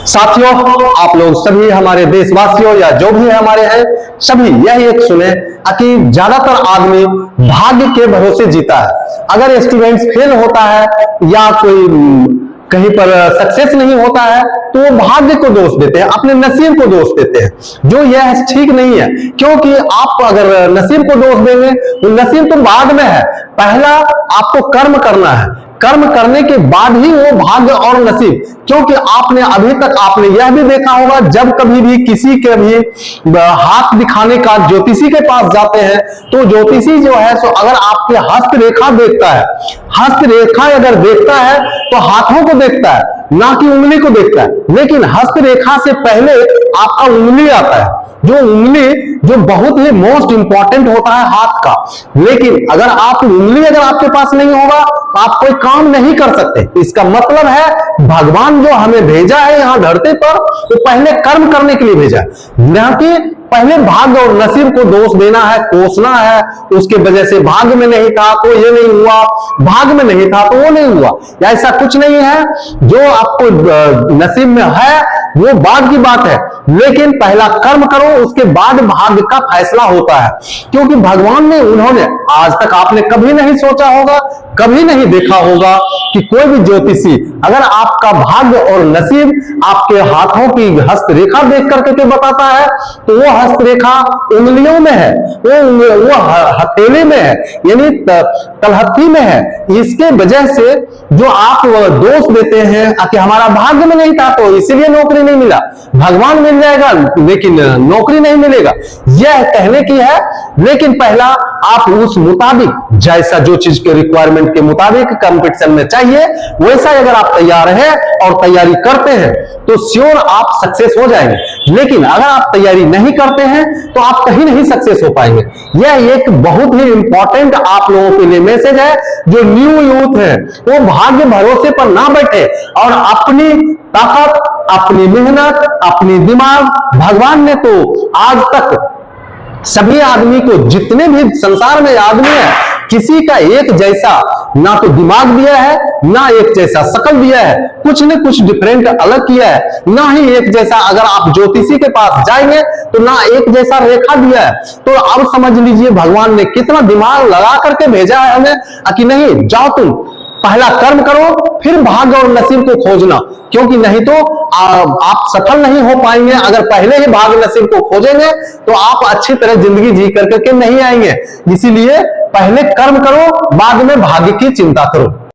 साथियों, आप लोग सभी हमारे देशवासियों या जो भी हमारे हैं सभी यही एक सुने कि ज्यादातर आदमी भाग्य के भरोसे जीता है। अगर स्टूडेंट्स फेल होता है या कोई कहीं पर सक्सेस नहीं होता है तो वो भाग्य को दोष देते हैं, अपने नसीब को दोष देते हैं, जो यह ठीक नहीं है। क्योंकि आप अगर नसीब को दोष देंगे तो नसीब तो बाद में है, पहला आपको कर्म करना है, कर्म करने के बाद ही वो भाग्य और नसीब। क्योंकि आपने अभी तक आपने यह भी देखा होगा, जब कभी भी किसी के भी हाथ दिखाने का ज्योतिषी के पास जाते हैं तो ज्योतिषी जो है सो अगर आपके हस्तरेखा देखता है, हस्तरेखा अगर देखता है तो हाथों को देखता है, ना कि उंगली को देखता है। लेकिन हस्तरेखा से पहले आपका उंगली आता है, जो उंगली जो बहुत ही मोस्ट इंपॉर्टेंट होता है हाथ का। लेकिन अगर आप उंगली अगर आपके पास नहीं होगा तो आप कोई काम नहीं कर सकते। इसका मतलब है भगवान जो हमें भेजा है यहाँ धरती पर तो पहले कर्म करने के लिए भेजा है, ना कि पहले भाग्य और नसीब को दोष देना है, कोसना है। उसके वजह से भाग्य में नहीं था तो ये नहीं हुआ, भाग्य में नहीं था तो वो नहीं हुआ, ऐसा कुछ नहीं है। जो आपको नसीब में है वो बाद की बात है, लेकिन पहला कर्म करो, उसके बाद भाग्य का फैसला होता है। क्योंकि भगवान ने उन्होंने आज तक आपने कभी नहीं सोचा होगा, कभी नहीं देखा होगा कि कोई भी ज्योतिषी अगर आपका भाग्य और नसीब आपके हाथों की हस्तरेखा देख करके बताता है तो वो हस्तरेखा उंगलियों में है, वो हथेली में है, यानी तलहथी में है। इसके वजह से जो आप दोष देते हैं कि हमारा भाग्य में नहीं था तो इसीलिए नौकरी नहीं मिला, भगवान मिल जाएगा लेकिन नौकरी नहीं मिलेगा, यह कहने की है। लेकिन पहला आप उस मुताबिक जैसा जो चीज के रिक्वायरमेंट के मुताबिक कंपटीशन में चाहिए वैसा अगर आप तैयार हैं और तैयारी करते हैं तो श्योर आप सक्सेस हो जाएंगे। लेकिन अगर आप तैयारी नहीं करते हैं तो आप कहीं नहीं सक्सेस हो पाएंगे। यह एक बहुत ही इंपॉर्टेंट आप लोगों के लिए मैसेज है। जो न्यू यूथ है वो भाग्य भरोसे पर ना बैठे और अपनी ताकत, अपनी मेहनत, अपनी दिमाग, भगवान ने तो आज तक सभी आदमी को, जितने भी संसार में आदमी है, किसी का एक जैसा ना तो दिमाग दिया है, ना एक जैसा शकल दिया है, कुछ न कुछ डिफरेंट अलग किया है, ना ही एक जैसा। अगर आप ज्योतिषी के पास जाएंगे तो ना एक जैसा रेखा दिया है। तो अब समझ लीजिए भगवान ने कितना दिमाग लगा करके भेजा है हमें कि नहीं, जाओ तुम पहला कर्म करो फिर भाग्य और नसीब को खोजना। क्योंकि नहीं तो आप सफल नहीं हो पाएंगे। अगर पहले ही भाग्य नसीब को खोजेंगे तो आप अच्छी तरह जिंदगी जी करके नहीं आएंगे। इसीलिए पहले कर्म करो, बाद में भाग्य की चिंता करो।